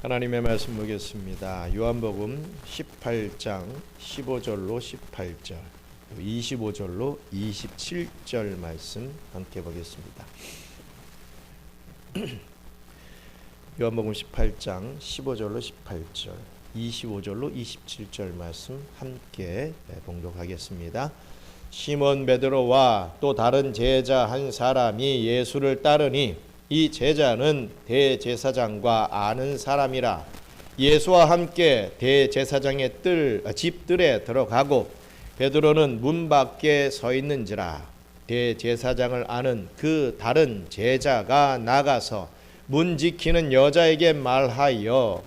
하나님의 말씀 보겠습니다. 요한복음 18장 15절로 18절, 25절로 27절 말씀 함께 보겠습니다. 요한복음 18장 15절로 18절, 25절로 27절 말씀 함께 봉독하겠습니다. 시몬 베드로와 또 다른 제자 한 사람이 예수를 따르니 이 제자는 대제사장과 아는 사람이라. 예수와 함께 대제사장의 집들에 들어가고 베드로는 문 밖에 서 있는지라. 대제사장을 아는 그 다른 제자가 나가서 문 지키는 여자에게 말하여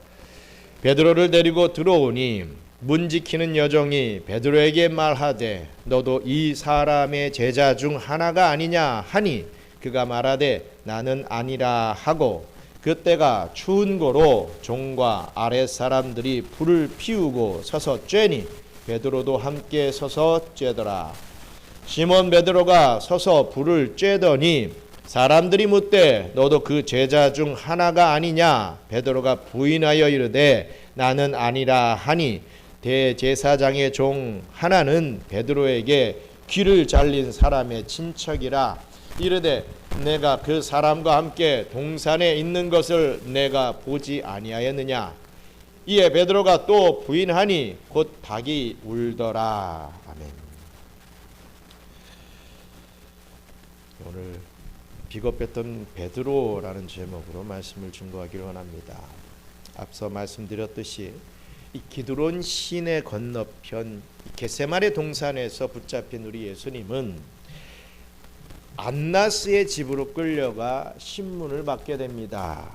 베드로를 데리고 들어오니 문 지키는 여종이 베드로에게 말하되 너도 이 사람의 제자 중 하나가 아니냐 하니 그가 말하되 나는 아니라 하고 그때가 추운 고로 종과 아랫 사람들이 불을 피우고 서서 쬐니 베드로도 함께 서서 쬐더라. 시몬 베드로가 서서 불을 쬐더니 사람들이 묻되 너도 그 제자 중 하나가 아니냐? 베드로가 부인하여 이르되 나는 아니라 하니 대제사장의 종 하나는 베드로에게 귀를 잘린 사람의 친척이라. 이르되 내가 그 사람과 함께 동산에 있는 것을 내가 보지 아니하였느냐. 이에 베드로가 또 부인하니 곧 닭이 울더라. 아멘. 오늘 비겁했던 베드로라는 제목으로 말씀을 증거하기를 원합니다. 앞서 말씀드렸듯이 이 기드론 시내 건너편 겟세마네 동산에서 붙잡힌 우리 예수님은 안나스의 집으로 끌려가 신문을 받게 됩니다.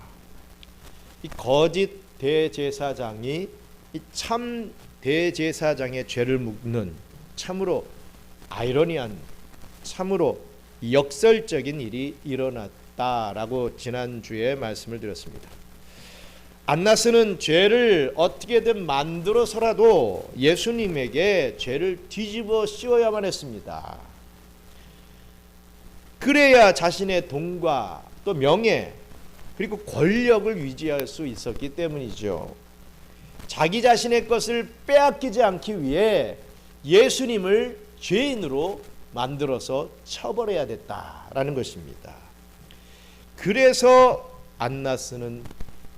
이 거짓 대제사장이 이 참 대제사장의 죄를 묻는 참으로 아이러니한, 참으로 역설적인 일이 일어났다라고 지난주에 말씀을 드렸습니다. 안나스는 죄를 어떻게든 만들어서라도 예수님에게 죄를 뒤집어 씌워야만 했습니다. 그래야 자신의 돈과 또 명예 그리고 권력을 유지할 수 있었기 때문이죠. 자기 자신의 것을 빼앗기지 않기 위해 예수님을 죄인으로 만들어서 처벌해야 됐다라는 것입니다. 그래서 안나스는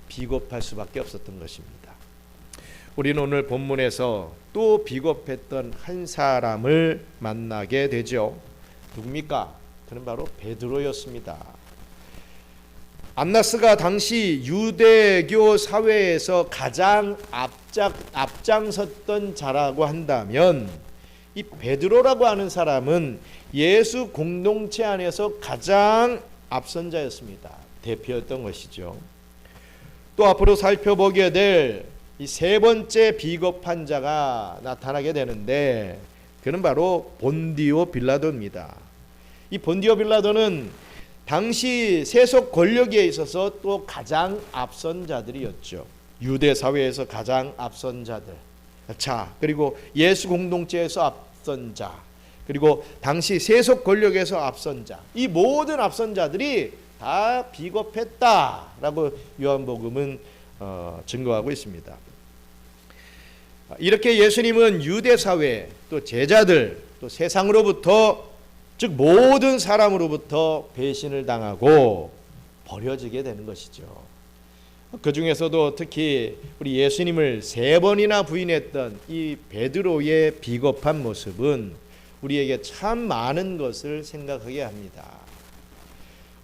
비겁할 수밖에 없었던 것입니다. 우리는 오늘 본문에서 또 비겁했던 한 사람을 만나게 되죠. 누굽니까? 그는 바로 베드로였습니다. 안나스가 당시 유대교 사회에서 가장 앞장섰던 자라고 한다면 이 베드로라고 하는 사람은 예수 공동체 안에서 가장 앞선 자였습니다. 대표였던 것이죠. 또 앞으로 살펴보게 될 이 세 번째 비겁한 자가 나타나게 되는데 그는 바로 본디오 빌라도입니다. 이 본디오 빌라도는 당시 세속 권력에 있어서 또 가장 앞선 자들이었죠. 유대 사회에서 가장 앞선 자들. 자, 그리고 예수 공동체에서 앞선 자, 그리고 당시 세속 권력에서 앞선 자. 이 모든 앞선 자들이 다 비겁했다라고 요한복음은 증거하고 있습니다. 이렇게 예수님은 유대 사회, 또 제자들, 또 세상으로부터 즉 모든 사람으로부터 배신을 당하고 버려지게 되는 것이죠. 그 중에서도 특히 우리 예수님을 3번이나 부인했던 이 베드로의 비겁한 모습은 우리에게 참 많은 것을 생각하게 합니다.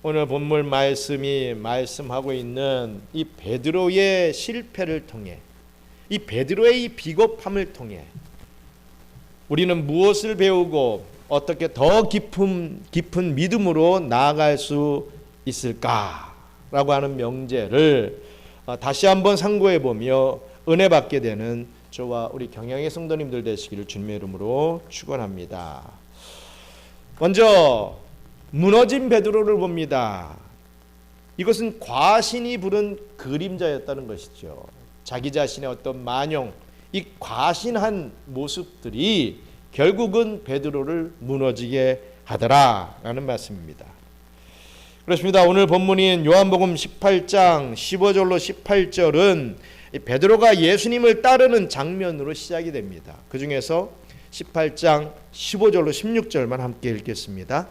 오늘 본문 말씀이 말씀하고 있는 이 베드로의 실패를 통해, 이 베드로의 이 비겁함을 통해 우리는 무엇을 배우고 어떻게 더 깊은 믿음으로 나아갈 수 있을까라고 하는 명제를 다시 한번 상고해 보며 은혜 받게 되는 저와 우리 경영의 성도님들 되시기를 주님의 이름으로 축원합니다. 먼저 무너진 베드로를 봅니다. 이것은 과신이 부른 그림자였다는 것이죠. 자기 자신의 어떤 만용, 이 과신한 모습들이 결국은 베드로를 무너지게 하더라라는 말씀입니다. 그렇습니다. 오늘 본문인 요한복음 18장 15절로 18절은 베드로가 예수님을 따르는 장면으로 시작이 됩니다. 그 중에서 18장 15절로 16절만 함께 읽겠습니다.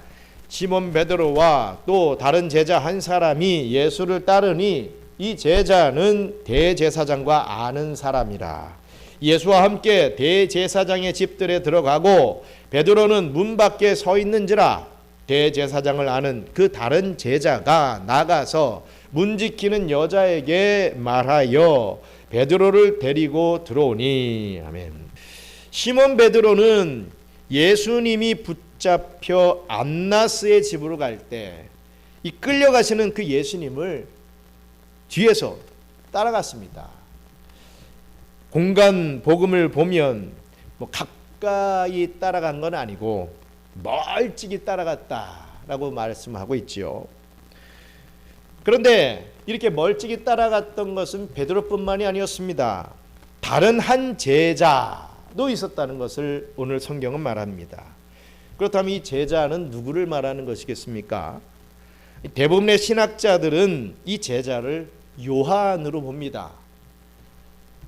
시몬 베드로와 또 다른 제자 한 사람이 예수를 따르니 이 제자는 대제사장과 아는 사람이라. 예수와 함께 대제사장의 집들에 들어가고 베드로는 문 밖에 서 있는지라. 대제사장을 아는 그 다른 제자가 나가서 문 지키는 여자에게 말하여 베드로를 데리고 들어오니. 아멘. 시몬 베드로는 예수님이 붙잡혀 안나스의 집으로 갈 때 이 끌려가시는 그 예수님을 뒤에서 따라갔습니다. 공간 복음을 보면 가까이 따라간 건 아니고 멀찍이 따라갔다라고 말씀하고 있지요. 그런데 이렇게 멀찍이 따라갔던 것은 베드로뿐만이 아니었습니다. 다른 한 제자도 있었다는 것을 오늘 성경은 말합니다. 그렇다면 이 제자는 누구를 말하는 것이겠습니까? 대부분의 신학자들은 이 제자를 요한으로 봅니다.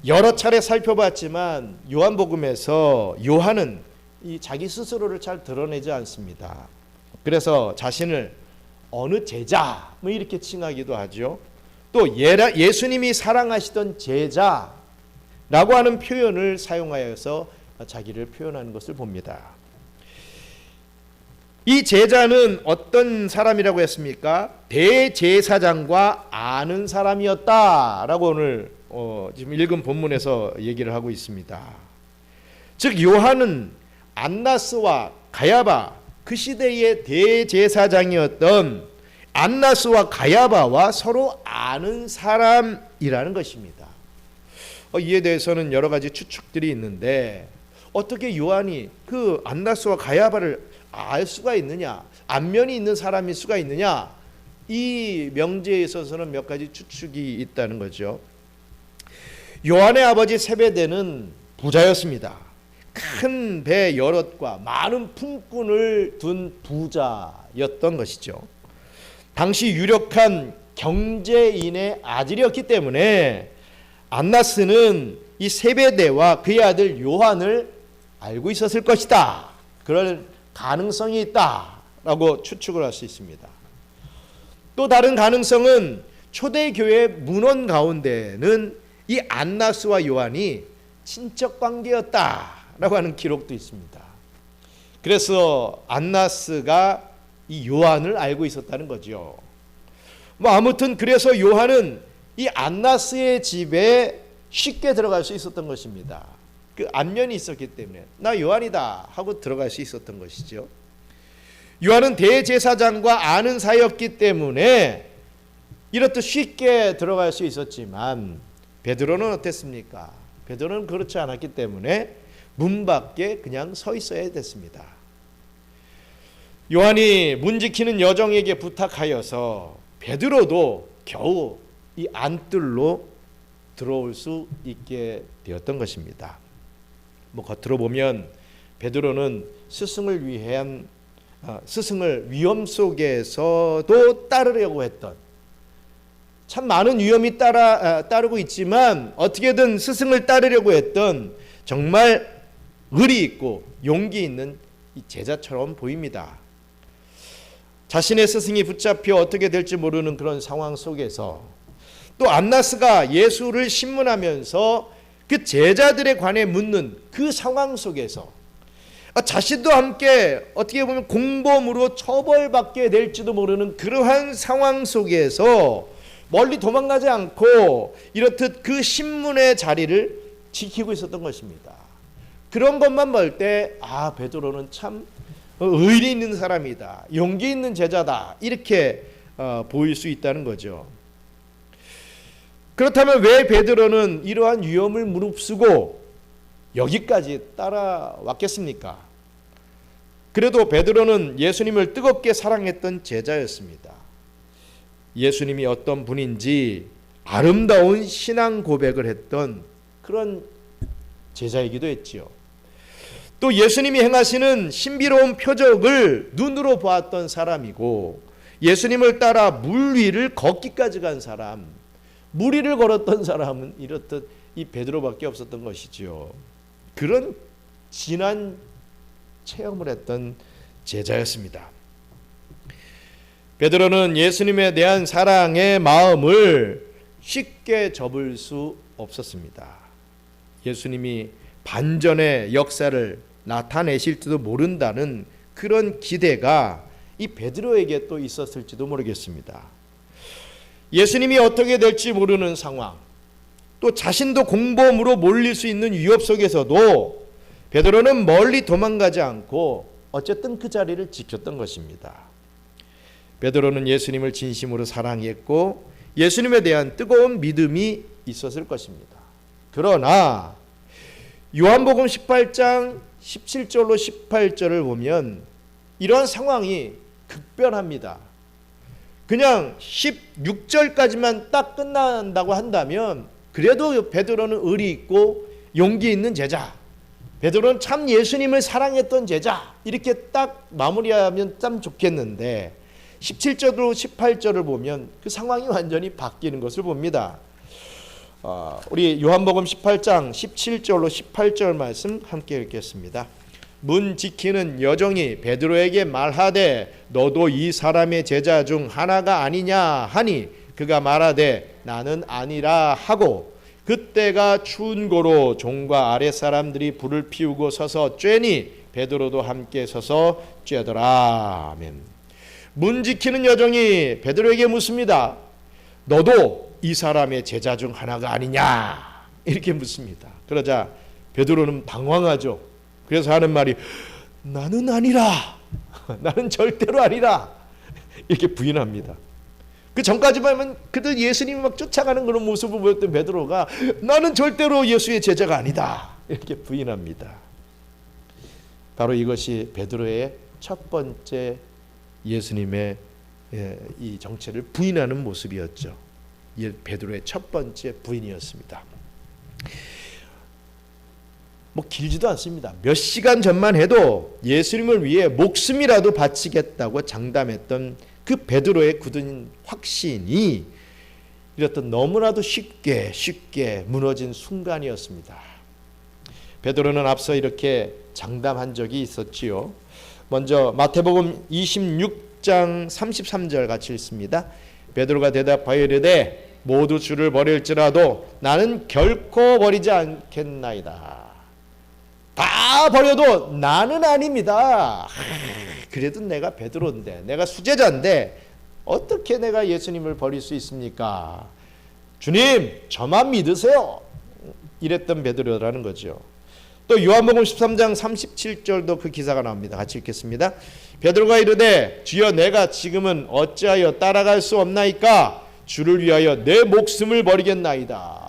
여러 차례 살펴봤지만 요한복음에서 요한은 이 자기 스스로를 잘 드러내지 않습니다. 그래서 자신을 어느 제자 이렇게 칭하기도 하죠. 또 예수님이 사랑하시던 제자라고 하는 표현을 사용하여서 자기를 표현하는 것을 봅니다. 이 제자는 어떤 사람이라고 했습니까? 대제사장과 아는 사람이었다라고 오늘 지금 읽은 본문에서 얘기를 하고 있습니다. 즉 요한은 안나스와 가야바, 그 시대의 대제사장이었던 안나스와 가야바와 서로 아는 사람이라는 것입니다. 이에 대해서는 여러 가지 추측들이 있는데 어떻게 요한이 그 안나스와 가야바를 알 수가 있느냐, 안면이 있는 사람일 수가 있느냐, 이 명제에 있어서는 몇 가지 추측이 있다는 거죠. 요한의 아버지 세베대는 부자였습니다. 큰 배 여럿과 많은 품꾼을 둔 부자였던 것이죠. 당시 유력한 경제인의 아들이었기 때문에 안나스는 이 세베대와 그의 아들 요한을 알고 있었을 것이다. 그럴 가능성이 있다라고 추측을 할 수 있습니다. 또 다른 가능성은 초대교회 문헌 가운데는 이 안나스와 요한이 친척 관계였다라고 하는 기록도 있습니다. 그래서 안나스가 이 요한을 알고 있었다는 거죠. 아무튼 그래서 요한은 이 안나스의 집에 쉽게 들어갈 수 있었던 것입니다. 그 안면이 있었기 때문에 나 요한이다 하고 들어갈 수 있었던 것이죠. 요한은 대제사장과 아는 사이였기 때문에 이렇듯 쉽게 들어갈 수 있었지만 베드로는 어땠습니까? 베드로는 그렇지 않았기 때문에 문 밖에 그냥 서 있어야 됐습니다. 요한이 문 지키는 여정에게 부탁하여서 베드로도 겨우 이 안뜰로 들어올 수 있게 되었던 것입니다. 겉으로 보면 베드로는 스승을 위험 속에서도 따르려고 했던, 참 많은 위험이 따르고 있지만 어떻게든 스승을 따르려고 했던 정말 의리 있고 용기 있는 이 제자처럼 보입니다. 자신의 스승이 붙잡혀 어떻게 될지 모르는 그런 상황 속에서 또 안나스가 예수를 신문하면서 그 제자들에 관해 묻는 그 상황 속에서 자신도 함께 어떻게 보면 공범으로 처벌받게 될지도 모르는 그러한 상황 속에서 멀리 도망가지 않고 이렇듯 그 신문의 자리를 지키고 있었던 것입니다. 그런 것만 볼 때 베드로는 참 의리 있는 사람이다, 용기 있는 제자다, 이렇게 보일 수 있다는 거죠. 그렇다면 왜 베드로는 이러한 위험을 무릅쓰고 여기까지 따라왔겠습니까? 그래도 베드로는 예수님을 뜨겁게 사랑했던 제자였습니다. 예수님이 어떤 분인지 아름다운 신앙 고백을 했던 그런 제자이기도 했지요. 또 예수님이 행하시는 신비로운 표적을 눈으로 보았던 사람이고 예수님을 따라 물 위를 걷기까지 간 사람, 물 위를 걸었던 사람은 이렇듯 이 베드로밖에 없었던 것이지요. 그런 진한 체험을 했던 제자였습니다. 베드로는 예수님에 대한 사랑의 마음을 쉽게 접을 수 없었습니다. 예수님이 반전의 역사를 나타내실지도 모른다는 그런 기대가 이 베드로에게 또 있었을지도 모르겠습니다. 예수님이 어떻게 될지 모르는 상황, 또 자신도 공범으로 몰릴 수 있는 위협 속에서도 베드로는 멀리 도망가지 않고 어쨌든 그 자리를 지켰던 것입니다. 베드로는 예수님을 진심으로 사랑했고 예수님에 대한 뜨거운 믿음이 있었을 것입니다. 그러나 요한복음 18장 17절로 18절을 보면 이런 상황이 급변합니다. 그냥 16절까지만 딱 끝난다고 한다면 그래도 베드로는 의리 있고 용기 있는 제자, 베드로는 참 예수님을 사랑했던 제자, 이렇게 딱 마무리하면 참 좋겠는데 17절로 18절을 보면 그 상황이 완전히 바뀌는 것을 봅니다. 우리 요한복음 18장 17절로 18절 말씀 함께 읽겠습니다. 문 지키는 여종이 베드로에게 말하되 너도 이 사람의 제자 중 하나가 아니냐 하니 그가 말하되 나는 아니라 하고 그때가 추운 고로 종과 아랫사람들이 불을 피우고 서서 쬐니 베드로도 함께 서서 쬐더라. 아멘. 문 지키는 여종이 베드로에게 묻습니다. 너도 이 사람의 제자 중 하나가 아니냐? 이렇게 묻습니다. 그러자 베드로는 당황하죠. 그래서 하는 말이 나는 아니라, 나는 절대로 아니라, 이렇게 부인합니다. 그 전까지만 하면 그들 예수님이 막 쫓아가는 그런 모습을 보였던 베드로가 나는 절대로 예수의 제자가 아니다, 이렇게 부인합니다. 바로 이것이 베드로의 첫 번째 예수님의 이 정체를 부인하는 모습이었죠. 베드로의 첫 번째 부인이었습니다. 뭐 길지도 않습니다. 몇 시간 전만 해도 예수님을 위해 목숨이라도 바치겠다고 장담했던 그 베드로의 굳은 확신이 이랬던 너무나도 쉽게 무너진 순간이었습니다. 베드로는 앞서 이렇게 장담한 적이 있었지요. 먼저 마태복음 26장 33절 같이 읽습니다. 베드로가 대답하여 이르되 모두 주를 버릴지라도 나는 결코 버리지 않겠나이다. 다 버려도 나는 아닙니다. 그래도 내가 베드로인데, 내가 수제자인데 어떻게 내가 예수님을 버릴 수 있습니까? 주님, 저만 믿으세요. 이랬던 베드로라는 거죠. 또 요한복음 13장 37절도 그 기사가 나옵니다. 같이 읽겠습니다. 베드로가 이르되 주여 내가 지금은 어찌하여 따라갈 수 없나이까? 주를 위하여 내 목숨을 버리겠나이다.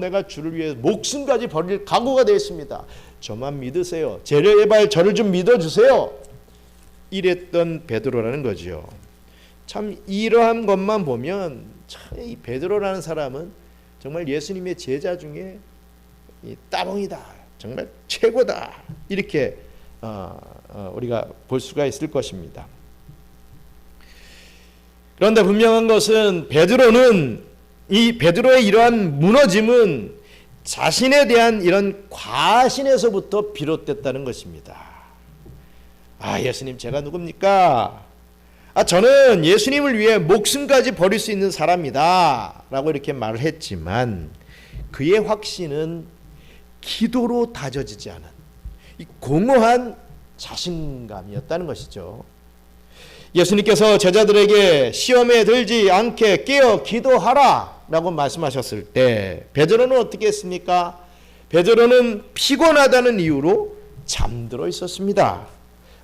내가 주를 위해 목숨까지 버릴 각오가 되어 있습니다. 저만 믿으세요. 제발 저를 좀 믿어주세요. 이랬던 베드로라는 거죠. 참 이러한 것만 보면 참 이 베드로라는 사람은 정말 예수님의 제자 중에 따봉이다, 정말 최고다, 이렇게 우리가 볼 수가 있을 것입니다. 그런데 분명한 것은 베드로의 이러한 무너짐은 자신에 대한 이런 과신에서부터 비롯됐다는 것입니다. 예수님, 제가 누굽니까? 저는 예수님을 위해 목숨까지 버릴 수 있는 사람이다 라고 이렇게 말을 했지만 그의 확신은 기도로 다져지지 않은 이 공허한 자신감이었다는 것이죠. 예수님께서 제자들에게 시험에 들지 않게 깨어 기도하라 라고 말씀하셨을 때 베드로는 어떻게 했습니까? 베드로는 피곤하다는 이유로 잠들어 있었습니다.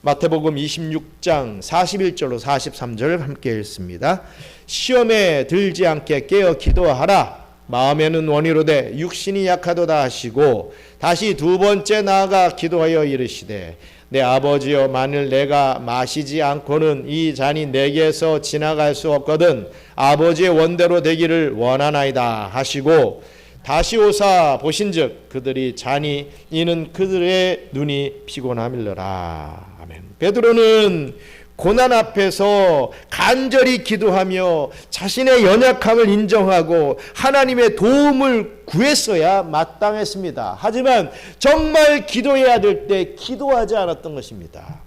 마태복음 26장 41절로 43절 함께 읽습니다. 시험에 들지 않게 깨어 기도하라. 마음에는 원이로되 육신이 약하도다 하시고 다시 두 번째 나아가 기도하여 이르시되 내 아버지여, 만일 내가 마시지 않고는 이 잔이 내게서 지나갈 수 없거든 아버지의 원대로 되기를 원하나이다 하시고 다시 오사 보신즉 그들이 자니 이는 그들의 눈이 피곤함일러라. 아멘. 베드로는 고난 앞에서 간절히 기도하며 자신의 연약함을 인정하고 하나님의 도움을 구했어야 마땅했습니다. 하지만 정말 기도해야 될 때 기도하지 않았던 것입니다.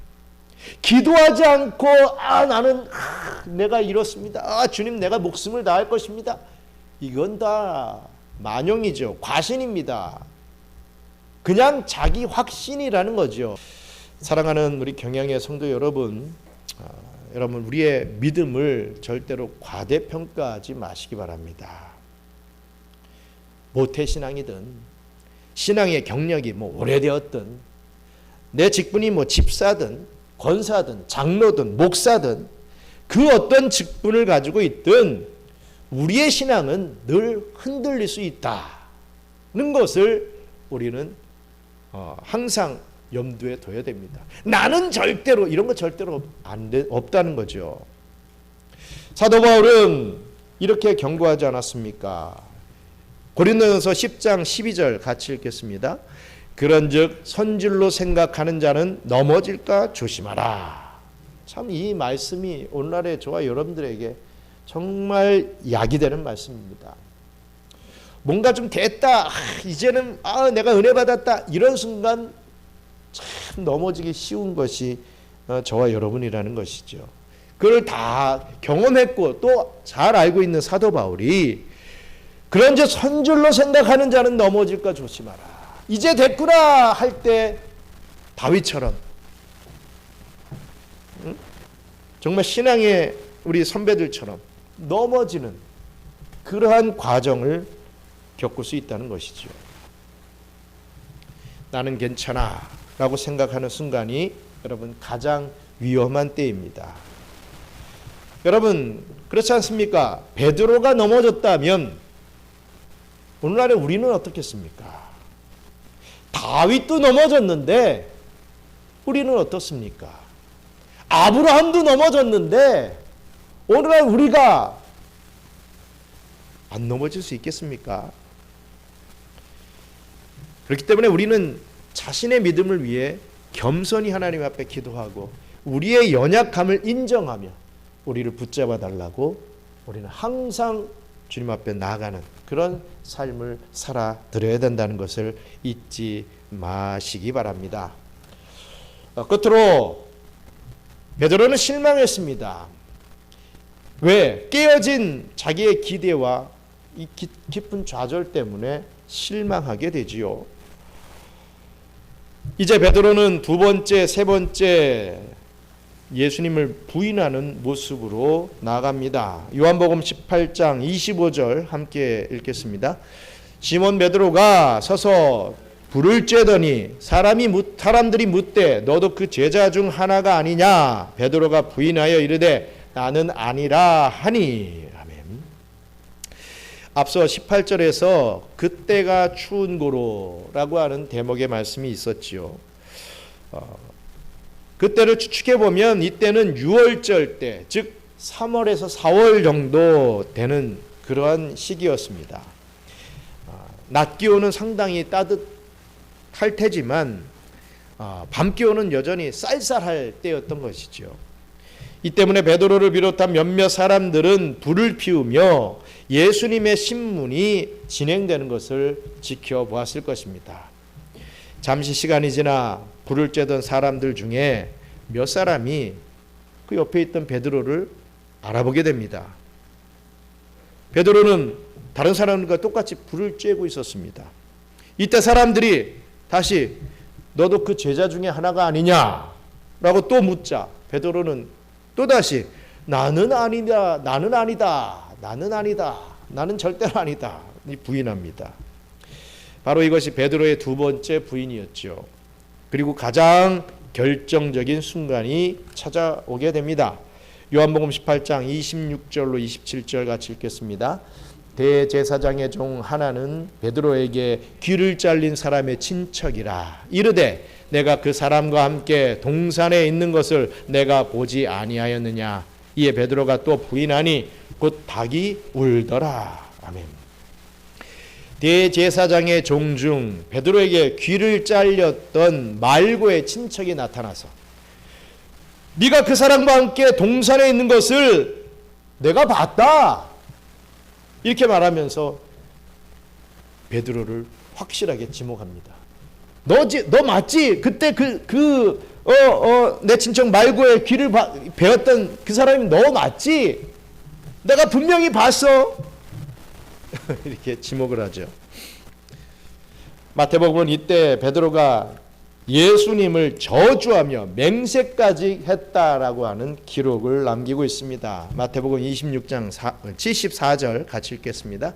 기도하지 않고 나는 내가 이렇습니다. 주님 내가 목숨을 다할 것입니다. 이건 다 만용이죠. 과신입니다. 그냥 자기 확신이라는 거죠. 사랑하는 우리 경양의 성도 여러분, 여러분 우리의 믿음을 절대로 과대평가하지 마시기 바랍니다. 모태신앙이든 신앙의 경력이 오래되었든 내 직분이 집사든 권사든 장로든 목사든 그 어떤 직분을 가지고 있든 우리의 신앙은 늘 흔들릴 수 있다는 것을 우리는 항상 염두에 둬야 됩니다. 나는 절대로 이런 거 절대로 없다는 거죠. 사도 바울은 이렇게 경고하지 않았습니까? 고린도전서 10장 12절 같이 읽겠습니다. 그런즉 선질로 생각하는 자는 넘어질까 조심하라. 참 이 말씀이 오늘날의 저와 여러분들에게 정말 약이 되는 말씀입니다. 뭔가 좀 됐다, 이제는 내가 은혜 받았다, 이런 순간 참 넘어지기 쉬운 것이 저와 여러분이라는 것이죠. 그걸 다 경험했고 또 잘 알고 있는 사도 바울이 그런즉 선줄로 생각하는 자는 넘어질까 조심하라. 이제 됐구나 할 때 다윗처럼 정말 신앙의 우리 선배들처럼 넘어지는 그러한 과정을 겪을 수 있다는 것이죠. 나는 괜찮아 라고 생각하는 순간이 여러분 가장 위험한 때입니다. 여러분 그렇지 않습니까? 베드로가 넘어졌다면 오늘날에 우리는 어떻겠습니까? 다윗도 넘어졌는데 우리는 어떻습니까? 아브라함도 넘어졌는데 오늘날 우리가 안 넘어질 수 있겠습니까? 그렇기 때문에 우리는 자신의 믿음을 위해 겸손히 하나님 앞에 기도하고 우리의 연약함을 인정하며 우리를 붙잡아 달라고 우리는 항상 주님 앞에 나아가는 그런 삶을 살아드려야 된다는 것을 잊지 마시기 바랍니다. 끝으로 베드로는 실망했습니다. 왜? 깨어진 자기의 기대와 이 깊은 좌절 때문에 실망하게 되지요. 이제 베드로는 두 번째, 세 번째 예수님을 부인하는 모습으로 나아갑니다. 요한복음 18장 25절 함께 읽겠습니다. 시몬 베드로가 서서 불을 쬐더니 사람들이 묻되 너도 그 제자 중 하나가 아니냐? 베드로가 부인하여 이르되 나는 아니라 하니. 아멘. 앞서 18절에서 그때가 추운 고로라고 하는 대목의 말씀이 있었지요. 그때를 추측해 보면 이때는 6월절 때, 즉 3월에서 4월 정도 되는 그러한 시기였습니다. 낮 기온은 상당히 따뜻할 테지만 밤 기온은 여전히 쌀쌀할 때였던 것이죠. 이 때문에 베드로를 비롯한 몇몇 사람들은 불을 피우며 예수님의 신문이 진행되는 것을 지켜보았을 것입니다. 잠시 시간이 지나 불을 쬐던 사람들 중에 몇 사람이 그 옆에 있던 베드로를 알아보게 됩니다. 베드로는 다른 사람들과 똑같이 불을 쬐고 있었습니다. 이때 사람들이 다시 너도 그 제자 중에 하나가 아니냐라고 또 묻자 베드로는 또다시 나는 아니다, 나는 아니다, 나는 아니다, 나는 절대로 아니다 부인합니다. 바로 이것이 베드로의 두 번째 부인이었죠. 그리고 가장 결정적인 순간이 찾아오게 됩니다. 요한복음 18장 26절로 27절 같이 읽겠습니다. 대제사장의 종 하나는 베드로에게 귀를 잘린 사람의 친척이라 이르되 내가 그 사람과 함께 동산에 있는 것을 내가 보지 아니하였느냐. 이에 베드로가 또 부인하니 곧 닭이 울더라. 아멘. 대제사장의 종 중 베드로에게 귀를 잘렸던 말고의 친척이 나타나서 네가 그 사람과 함께 동산에 있는 것을 내가 봤다. 이렇게 말하면서 베드로를 확실하게 지목합니다. 너 맞지? 그때 내 친척 말고의 귀를 베었던 그 사람이 너 맞지? 내가 분명히 봤어. 이렇게 지목을 하죠. 마태복음은 이때 베드로가 예수님을 저주하며 맹세까지 했다라고 하는 기록을 남기고 있습니다. 마태복음 26장 74절 같이 읽겠습니다.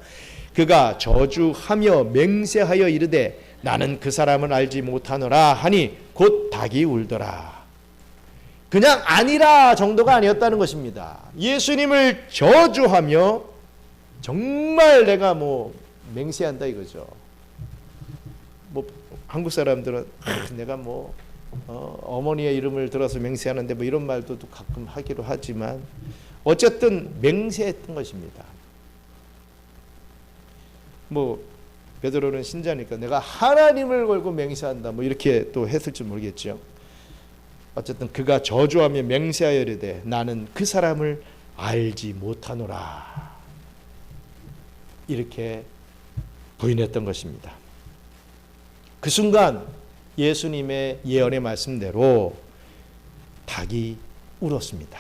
그가 저주하며 맹세하여 이르되 나는 그 사람을 알지 못하노라 하니 곧 닭이 울더라. 그냥 아니라 정도가 아니었다는 것입니다. 예수님을 저주하며 정말 내가 맹세한다 이거죠. 한국 사람들은 내가 어머니의 이름을 들어서 맹세하는데 이런 말도 가끔 하기로 하지만 어쨌든 맹세했던 것입니다. 베드로는 신자니까 내가 하나님을 걸고 맹세한다 이렇게 또 했을지 모르겠죠. 어쨌든 그가 저주하며 맹세하여 이르되 나는 그 사람을 알지 못하노라. 이렇게 부인했던 것입니다. 그 순간 예수님의 예언의 말씀대로 닭이 울었습니다.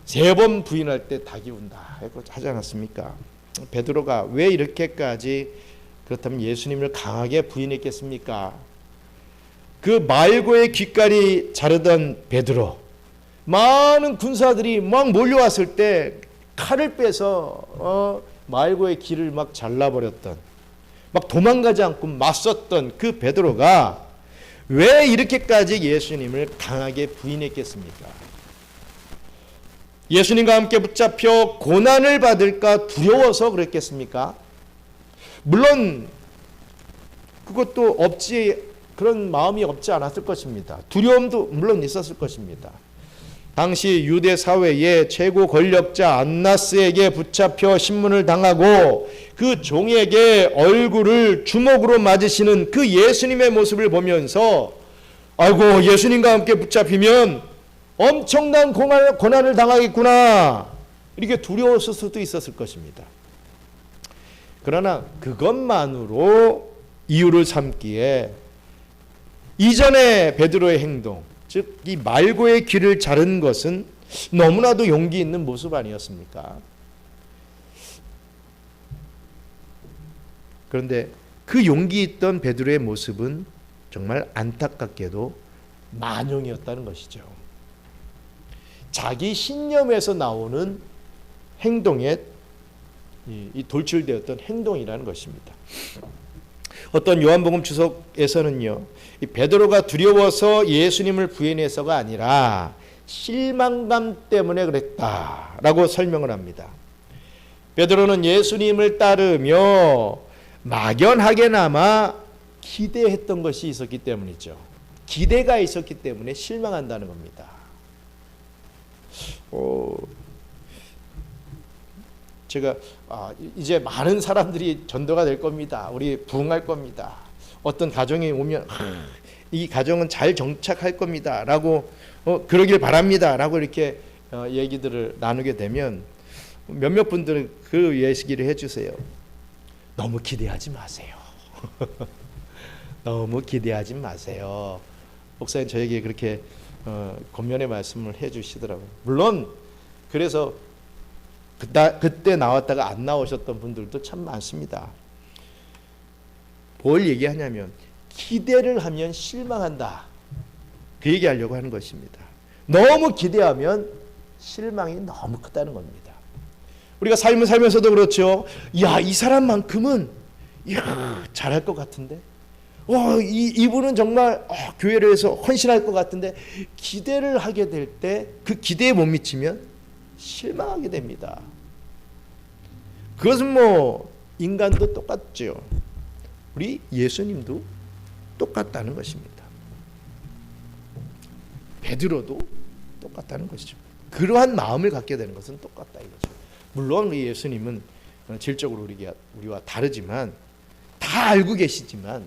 3번 부인할 때 닭이 운다 하지 않았습니까? 베드로가 왜 이렇게까지 그렇다면 예수님을 강하게 부인했겠습니까? 그 말고의 귓가리 자르던 베드로, 많은 군사들이 막 몰려왔을 때 칼을 빼서 말고의 귀를 막 잘라버렸던, 막 도망가지 않고 맞섰던 그 베드로가 왜 이렇게까지 예수님을 강하게 부인했겠습니까? 예수님과 함께 붙잡혀 고난을 받을까 두려워서 그랬겠습니까? 물론 그것도 그런 마음이 없지 않았을 것입니다. 두려움도 물론 있었을 것입니다. 당시 유대 사회의 최고 권력자 안나스에게 붙잡혀 신문을 당하고 그 종에게 얼굴을 주먹으로 맞으시는 그 예수님의 모습을 보면서 아이고 예수님과 함께 붙잡히면 엄청난 고난을 당하겠구나 이렇게 두려웠을 수도 있었을 것입니다. 그러나 그것만으로 이유를 삼기에 이전에 베드로의 행동, 즉 이 말고의 귀를 자른 것은 너무나도 용기 있는 모습 아니었습니까? 그런데 그 용기 있던 베드로의 모습은 정말 안타깝게도 만용이었다는 것이죠. 자기 신념에서 나오는 행동에 이 돌출되었던 행동이라는 것입니다. 어떤 요한복음 주석에서는요, 이 베드로가 두려워서 예수님을 부인해서가 아니라 실망감 때문에 그랬다라고 설명을 합니다. 베드로는 예수님을 따르며 막연하게나마 기대했던 것이 있었기 때문이죠. 기대가 있었기 때문에 실망한다는 겁니다. 제가 이제 많은 사람들이 전도가 될 겁니다. 우리 부흥할 겁니다. 어떤 가정이 오면 이 가정은 잘 정착할 겁니다. 라고 그러길 바랍니다. 라고 이렇게 얘기들을 나누게 되면 몇몇 분들은 그 얘기를 해주세요. 너무 기대하지 마세요. 너무 기대하지 마세요. 목사님 저에게 그렇게 권면의 말씀을 해주시더라고요. 물론 그래서 그때 나왔다가 안 나오셨던 분들도 참 많습니다. 뭘 얘기하냐면 기대를 하면 실망한다. 그 얘기하려고 하는 것입니다. 너무 기대하면 실망이 너무 크다는 겁니다. 우리가 삶을 살면서도 그렇죠. 이 사람만큼은 잘할 것 같은데 이분은 정말 교회를 위해서 헌신할 것 같은데 기대를 하게 될 때 그 기대에 못 미치면 실망하게 됩니다. 그것은 인간도 똑같죠. 우리 예수님도 똑같다는 것입니다. 베드로도 똑같다는 것이죠. 그러한 마음을 갖게 되는 것은 똑같다 이거죠. 물론 우리 예수님은 질적으로 우리와 다르지만 다 알고 계시지만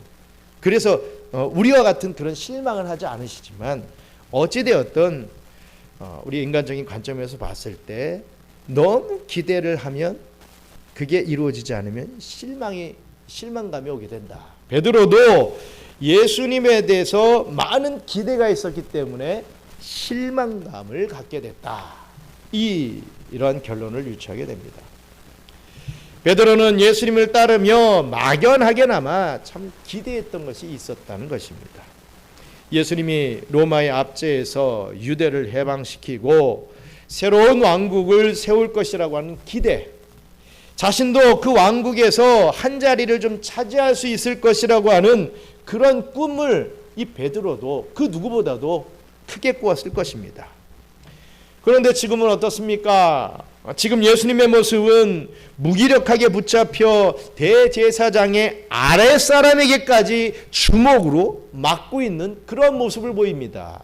그래서 우리와 같은 그런 실망을 하지 않으시지만 어찌되었든 우리 인간적인 관점에서 봤을 때 너무 기대를 하면 그게 이루어지지 않으면 실망감이 오게 된다. 베드로도 예수님에 대해서 많은 기대가 있었기 때문에 실망감을 갖게 됐다. 이런 결론을 유추하게 됩니다. 베드로는 예수님을 따르며 막연하게나마 참 기대했던 것이 있었다는 것입니다. 예수님이 로마의 압제에서 유대를 해방시키고 새로운 왕국을 세울 것이라고 하는 기대, 자신도 그 왕국에서 한 자리를 좀 차지할 수 있을 것이라고 하는 그런 꿈을 이 베드로도 그 누구보다도 크게 꾸었을 것입니다. 그런데 지금은 어떻습니까? 지금 예수님의 모습은 무기력하게 붙잡혀 대제사장의 아랫사람에게까지 주먹으로 맞고 있는 그런 모습을 보입니다.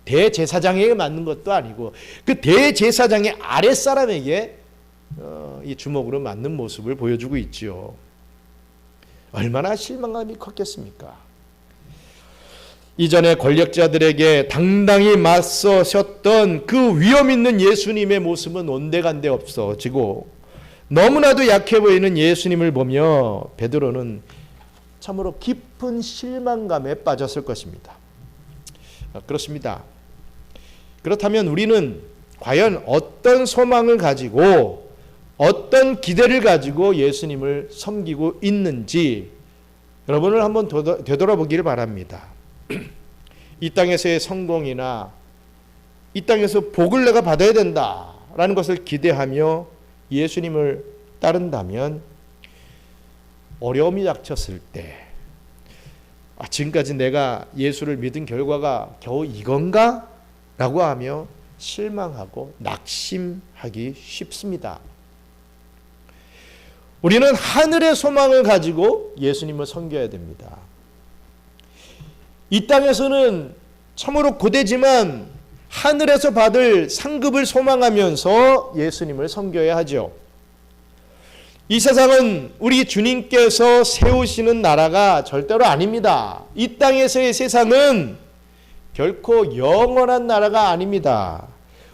대제사장에게 맞는 것도 아니고 그 대제사장의 아랫사람에게 이 주먹으로 맞는 모습을 보여주고 있지요. 얼마나 실망감이 컸겠습니까? 이전에 권력자들에게 당당히 맞서셨던 그 위험 있는 예수님의 모습은 온데간데 없어지고 너무나도 약해 보이는 예수님을 보며 베드로는 참으로 깊은 실망감에 빠졌을 것입니다. 그렇습니다. 그렇다면 우리는 과연 어떤 소망을 가지고 어떤 기대를 가지고 예수님을 섬기고 있는지 여러분을 한번 되돌아보기를 바랍니다. 이 땅에서의 성공이나 이 땅에서 복을 내가 받아야 된다라는 것을 기대하며 예수님을 따른다면 어려움이 닥쳤을 때 지금까지 내가 예수를 믿은 결과가 겨우 이건가? 라고 하며 실망하고 낙심하기 쉽습니다. 우리는 하늘의 소망을 가지고 예수님을 섬겨야 됩니다. 이 땅에서는 참으로 고되지만 하늘에서 받을 상급을 소망하면서 예수님을 섬겨야 하죠. 이 세상은 우리 주님께서 세우시는 나라가 절대로 아닙니다. 이 땅에서의 세상은 결코 영원한 나라가 아닙니다.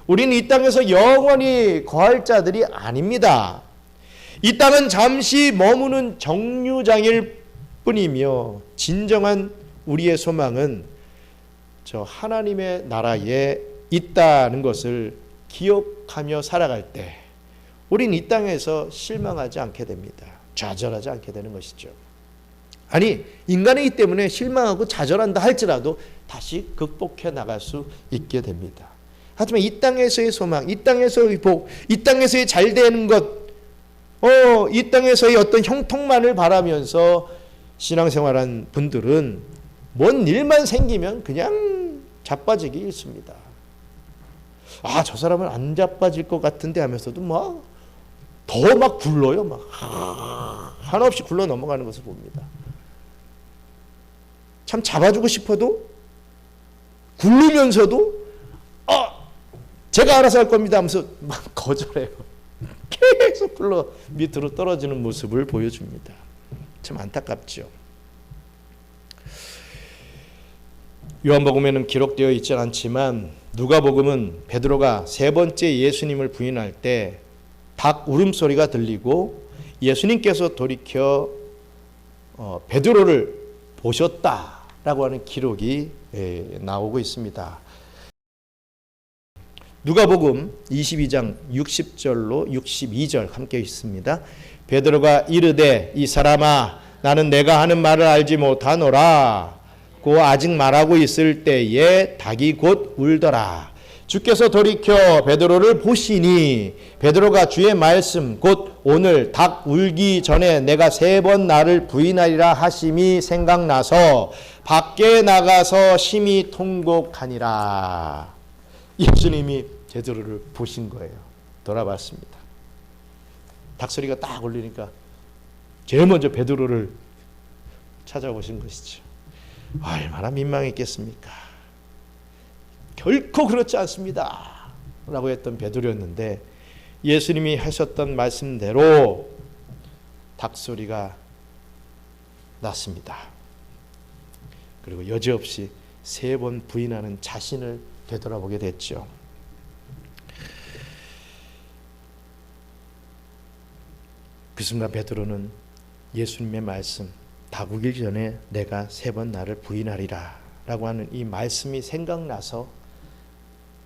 우리는 이 땅에서 영원히 거할 자들이 아닙니다. 이 땅은 잠시 머무는 정류장일 뿐이며 진정한 우리의 소망은 저 하나님의 나라에 있다는 것을 기억하며 살아갈 때 우린 이 땅에서 실망하지 않게 됩니다. 좌절하지 않게 되는 것이죠. 아니, 인간이기 때문에 실망하고 좌절한다 할지라도 다시 극복해 나갈 수 있게 됩니다. 하지만 이 땅에서의 소망, 이 땅에서의 복, 이 땅에서의 잘 되는 것, 이 땅에서의 어떤 형통만을 바라면서 신앙생활한 분들은 뭔 일만 생기면 그냥 자빠지기 일쑤입니다. 저 사람은 안 자빠질 것 같은데 하면서도 더 막 굴러요. 한없이 굴러 넘어가는 것을 봅니다. 참 잡아주고 싶어도 굴르면서도 제가 알아서 할 겁니다 하면서 막 거절해요. 계속 굴러 밑으로 떨어지는 모습을 보여줍니다. 참 안타깝죠. 요한복음에는 기록되어 있지 않지만 누가복음은 베드로가 세 번째 예수님을 부인할 때 닭 울음소리가 들리고 예수님께서 돌이켜 베드로를 보셨다라고 하는 기록이 나오고 있습니다. 누가복음 22장 60절로 62절 함께 있습니다. 베드로가 이르되 이 사람아 나는 내가 하는 말을 알지 못하노라. 고 아직 말하고 있을 때에 닭이 곧 울더라. 주께서 돌이켜 베드로를 보시니 베드로가 주의 말씀 곧 오늘 닭 울기 전에 내가 3번 나를 부인하리라 하심이 생각나서 밖에 나가서 심히 통곡하니라. 예수님이 베드로를 보신 거예요. 돌아봤습니다. 닭소리가 딱 울리니까 제일 먼저 베드로를 찾아보신 것이죠. 얼마나 민망했겠습니까? 결코 그렇지 않습니다 라고 했던 베드로였는데 예수님이 하셨던 말씀대로 닭소리가 났습니다. 그리고 여지없이 3번 부인하는 자신을 되돌아보게 됐죠. 그 순간 베드로는 예수님의 말씀, 다구길 전에 내가 3번 나를 부인하리라 라고 하는 이 말씀이 생각나서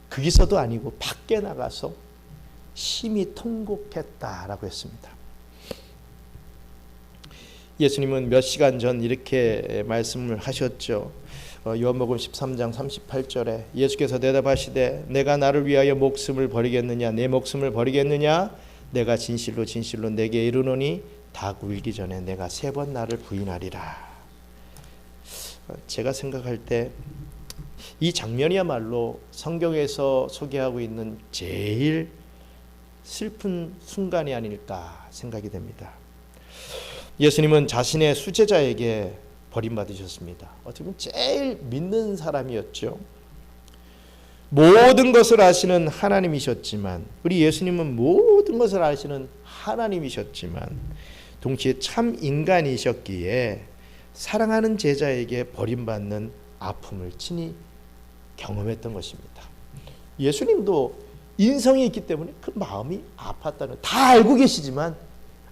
거기서도 아니고 밖에 나가서 심히 통곡했다라고 했습니다. 예수님은 몇 시간 전 이렇게 말씀을 하셨죠. 요한복음 13장 38절에 예수께서 대답하시되 내가 나를 위하여 목숨을 버리겠느냐, 내 목숨을 버리겠느냐, 내가 진실로 진실로 내게 이르노니 다 울기 전에 내가 3번 나를 부인하리라. 제가 생각할 때 이 장면이야말로 성경에서 소개하고 있는 제일 슬픈 순간이 아닐까 생각이 됩니다. 예수님은 자신의 수제자에게 버림받으셨습니다. 어떻게 보면 제일 믿는 사람이었죠. 모든 것을 아시는 하나님이셨지만, 우리 예수님은 모든 것을 아시는 하나님이셨지만 동시에 참 인간이셨기에 사랑하는 제자에게 버림받는 아픔을 친히 경험했던 것입니다. 예수님도 인성이 있기 때문에 그 마음이 아팠다는, 다 알고 계시지만,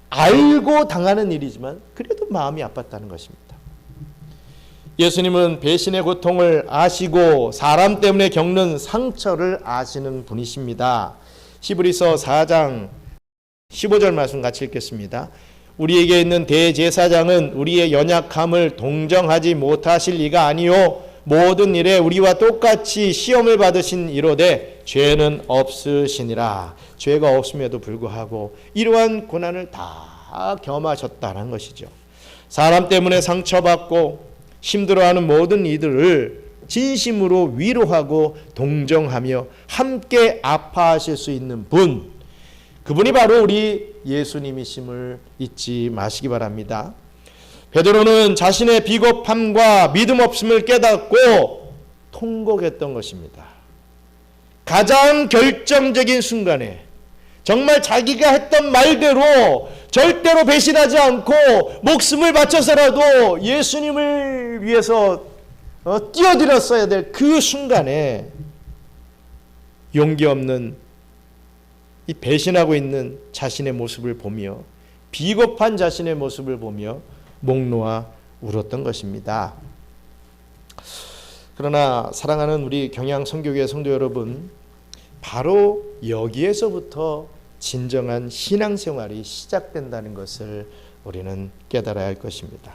알고 당하는 일이지만 그래도 마음이 아팠다는 것입니다. 예수님은 배신의 고통을 아시고 사람 때문에 겪는 상처를 아시는 분이십니다. 히브리서 4장 15절 말씀 같이 읽겠습니다. 우리에게 있는 대제사장은 우리의 연약함을 동정하지 못하실 리가 아니요 모든 일에 우리와 똑같이 시험을 받으신 이로되 죄는 없으시니라. 죄가 없음에도 불구하고 이러한 고난을 다 겸하셨다는 것이죠. 사람 때문에 상처받고 힘들어하는 모든 이들을 진심으로 위로하고 동정하며 함께 아파하실 수 있는 분, 그분이 바로 우리 예수님이심을 잊지 마시기 바랍니다. 베드로는 자신의 비겁함과 믿음 없음을 깨닫고 통곡했던 것입니다. 가장 결정적인 순간에 정말 자기가 했던 말대로 절대로 배신하지 않고 목숨을 바쳐서라도 예수님을 위해서 뛰어들었어야 될 그 순간에 용기 없는 이 배신하고 있는 자신의 모습을 보며, 비겁한 자신의 모습을 보며 목 놓아 울었던 것입니다. 그러나 사랑하는 우리 경양 선교회 성도 여러분, 바로 여기에서부터 진정한 신앙생활이 시작된다는 것을 우리는 깨달아야 할 것입니다.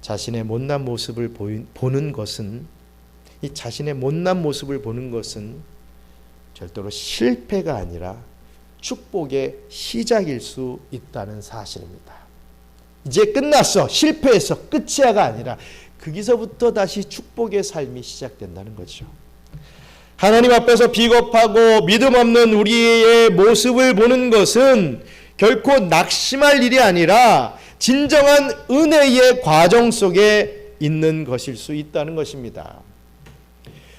자신의 못난 모습을 보는 것은, 이 자신의 못난 모습을 보는 것은 절대로 실패가 아니라 축복의 시작일 수 있다는 사실입니다. 이제 끝났어, 실패해서 끝이야가 아니라 거기서부터 다시 축복의 삶이 시작된다는 거죠. 하나님 앞에서 비겁하고 믿음 없는 우리의 모습을 보는 것은 결코 낙심할 일이 아니라 진정한 은혜의 과정 속에 있는 것일 수 있다는 것입니다.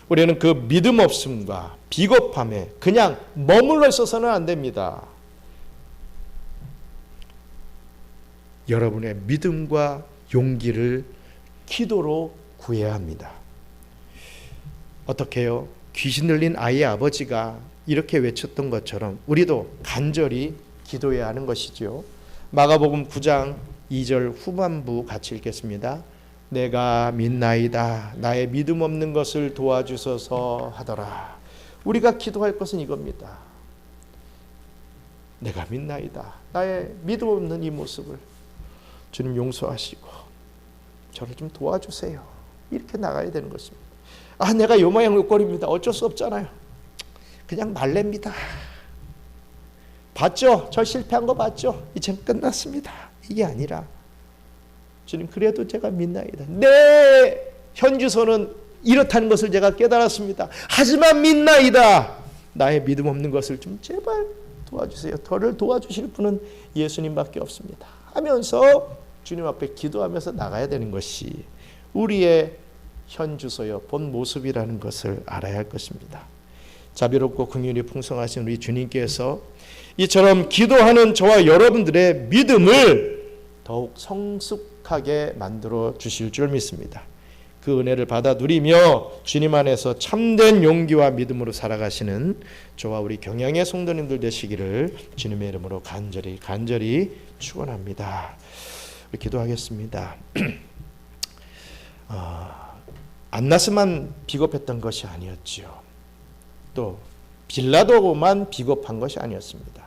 우리는 그 믿음 없음과 비겁함에 그냥 머물러 있어서는 안 됩니다. 여러분의 믿음과 용기를 기도로 구해야 합니다. 어떻게 해요? 귀신 들린 아이의 아버지가 이렇게 외쳤던 것처럼 우리도 간절히 기도해야 하는 것이죠. 마가복음 9장 2절 후반부 같이 읽겠습니다. 내가 믿나이다. 나의 믿음 없는 것을 도와주소서 하더라. 우리가 기도할 것은 이겁니다. 내가 믿나이다. 나의 믿음 없는 이 모습을 주님 용서하시고 저를 좀 도와주세요. 이렇게 나가야 되는 것입니다. 아, 내가 요 모양 요 꼴입니다. 어쩔 수 없잖아요. 그냥 말렙니다. 봤죠? 저 실패한 거 봤죠? 이젠 끝났습니다. 이게 아니라 주님, 그래도 제가 믿나이다. 내 현주소는 이렇다는 것을 제가 깨달았습니다. 하지만 믿나이다. 나의 믿음 없는 것을 좀 제발 도와주세요. 저를 도와주실 분은 예수님밖에 없습니다. 하면서 주님 앞에 기도하면서 나가야 되는 것이 우리의 현주소여 본 모습이라는 것을 알아야 할 것입니다. 자비롭고 긍휼이 풍성하신 우리 주님께서 이처럼 기도하는 저와 여러분들의 믿음을 더욱 성숙하게 만들어 주실 줄 믿습니다. 그 은혜를 받아 누리며 주님 안에서 참된 용기와 믿음으로 살아가시는 저와 우리 경양의 성도님들 되시기를 주님의 이름으로 간절히 축원합니다. 우리 기도하겠습니다. 안나스만 비겁했던 것이 아니었지요. 또 빌라도만 비겁한 것이 아니었습니다.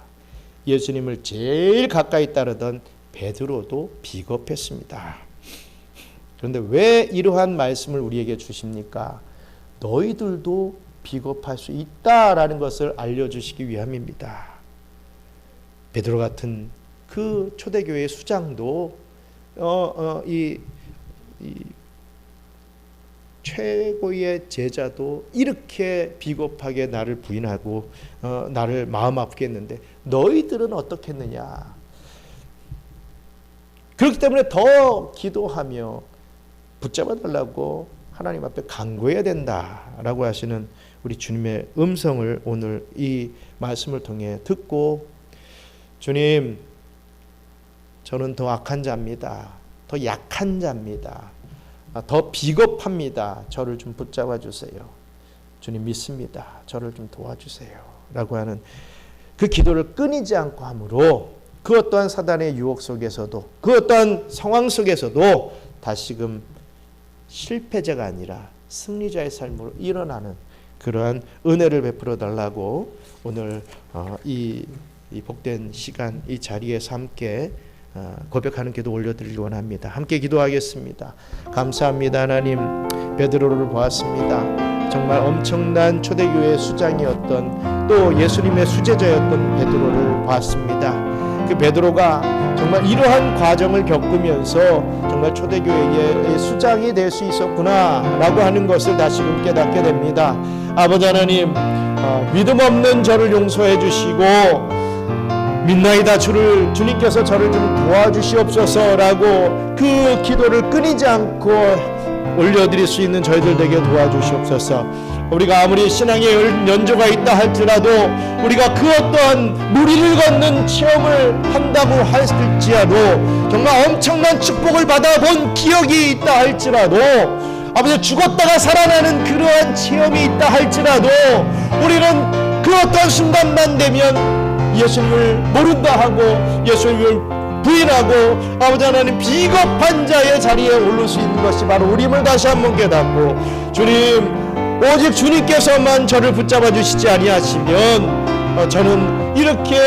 예수님을 제일 가까이 따르던 베드로도 비겁했습니다. 그런데 왜 이러한 말씀을 우리에게 주십니까? 너희들도 비겁할 수 있다라는 것을 알려주시기 위함입니다. 베드로 같은 그 초대교회의 수장도 이 최고의 제자도 이렇게 비겁하게 나를 부인하고 나를 마음 아프게 했는데 너희들은 어떻겠느냐. 그렇기 때문에 더 기도하며 붙잡아 달라고 하나님 앞에 간구해야 된다라고 하시는 우리 주님의 음성을 오늘 이 말씀을 통해 듣고, 주님, 저는 더 악한 자입니다. 더 약한 자입니다. 더 비겁합니다. 저를 좀 붙잡아 주세요. 주님 믿습니다. 저를 좀 도와주세요. 라고 하는 그 기도를 끊이지 않고 함으로 그 어떠한 사단의 유혹 속에서도, 그 어떠한 상황 속에서도 다시금 실패자가 아니라 승리자의 삶으로 일어나는 그러한 은혜를 베풀어 달라고 오늘 이 복된 시간, 이 자리에서 함께 고백하는 기도 올려드리기 원합니다. 함께 기도하겠습니다. 감사합니다. 하나님, 베드로를 보았습니다. 정말 엄청난 초대교회 수장이었던, 또 예수님의 수제자였던 베드로를 보았습니다. 그 베드로가 정말 이러한 과정을 겪으면서 정말 초대교회의 수장이 될 수 있었구나라고 하는 것을 다시금 깨닫게 됩니다. 아버지 하나님, 믿음 없는 저를 용서해 주시고 믿나이다 주님께서 저를 좀 도와주시옵소서라고 그 기도를 끊이지 않고 올려드릴 수 있는 저희들 되게 도와주시옵소서. 우리가 아무리 신앙의 연조가 있다 할지라도, 우리가 그 어떠한 무리를 걷는 체험을 한다고 할지라도, 정말 엄청난 축복을 받아본 기억이 있다 할지라도, 아버지 죽었다가 살아나는 그러한 체험이 있다 할지라도, 우리는 그 어떠한 순간만 되면 예수님을 모른다 하고 예수님을 부인하고 아버지 하나님 비겁한 자의 자리에 오를 수 있는 것이 바로 우리임을 다시 한번 깨닫고, 주님, 오직 주님께서만 저를 붙잡아 주시지 아니하시면 저는 이렇게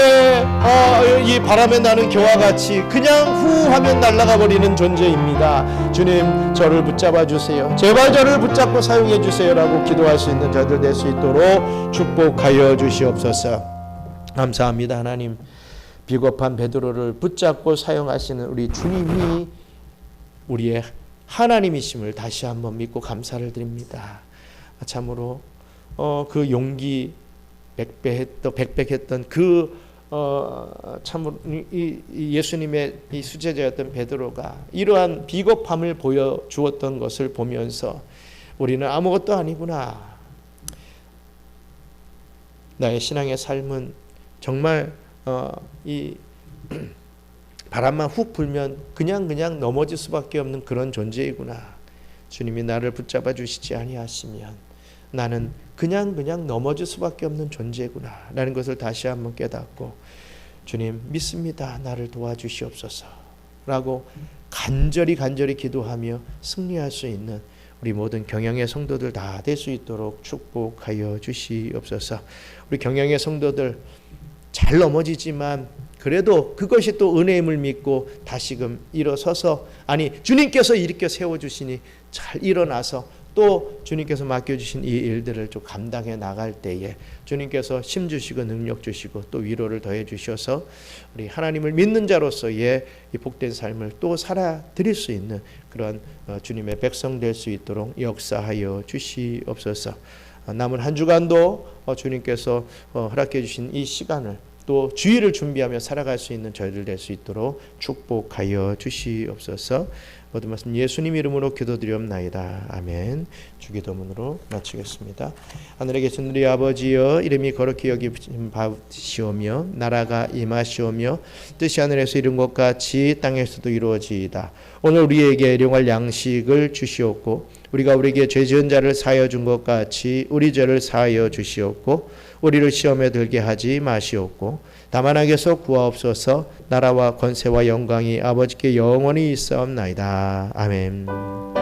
이 바람에 나는 겨와 같이 그냥 후 하면 날아가 버리는 존재입니다. 주님, 저를 붙잡아 주세요. 제발 저를 붙잡고 사용해 주세요라고 기도할 수 있는 저들 될 수 있도록 축복하여 주시옵소서. 감사합니다. 하나님, 비겁한 베드로를 붙잡고 사용하시는 우리 주님이 우리의 하나님이심을 다시 한번 믿고 감사를 드립니다. 참으로 그 용기 백백했던 그 참으로 이 예수님의 이 수제자였던 베드로가 이러한 비겁함을 보여주었던 것을 보면서 우리는 아무것도 아니구나. 나의 신앙의 삶은 정말 이 바람만 훅 불면 그냥 넘어질 수밖에 없는 그런 존재이구나. 주님이 나를 붙잡아 주시지 아니하시면 나는 그냥 넘어질 수밖에 없는 존재구나 라는 것을 다시 한번 깨닫고, 주님 믿습니다. 나를 도와주시옵소서 라고 간절히 기도하며 승리할 수 있는 우리 모든 경양의 성도들 다 될 수 있도록 축복하여 주시옵소서. 우리 경양의 성도들 잘 넘어지지만 그래도 그것이 또 은혜임을 믿고 다시금 일어서서, 아니 주님께서 일으켜 세워주시니 잘 일어나서 또 주님께서 맡겨주신 이 일들을 좀 감당해 나갈 때에 주님께서 힘 주시고 능력 주시고 또 위로를 더해 주셔서 우리 하나님을 믿는 자로서의 이 복된 삶을 또 살아드릴 수 있는 그런 주님의 백성 될 수 있도록 역사하여 주시옵소서. 남은 한 주간도 주님께서 허락해 주신 이 시간을 또 주일을 준비하며 살아갈 수 있는 저희들 될 수 있도록 축복하여 주시옵소서. 모든 말씀 예수님 이름으로 기도드리옵나이다. 아멘. 주기도문으로 마치겠습니다. 하늘에 계신 우리 아버지여, 이름이 거룩히 여김 받으시오며 나라가 임하시오며 뜻이 하늘에서 이룬 것 같이 땅에서도 이루어지이다. 오늘 우리에게 일용할 양식을 주시옵고 우리가 우리에게 죄 지은 자를 사하여 준 것 같이 우리 죄를 사하여 주시옵고 우리를 시험에 들게 하지 마시옵고 다만 악에서 구하옵소서. 나라와 권세와 영광이 아버지께 영원히 있사옵나이다. 아멘.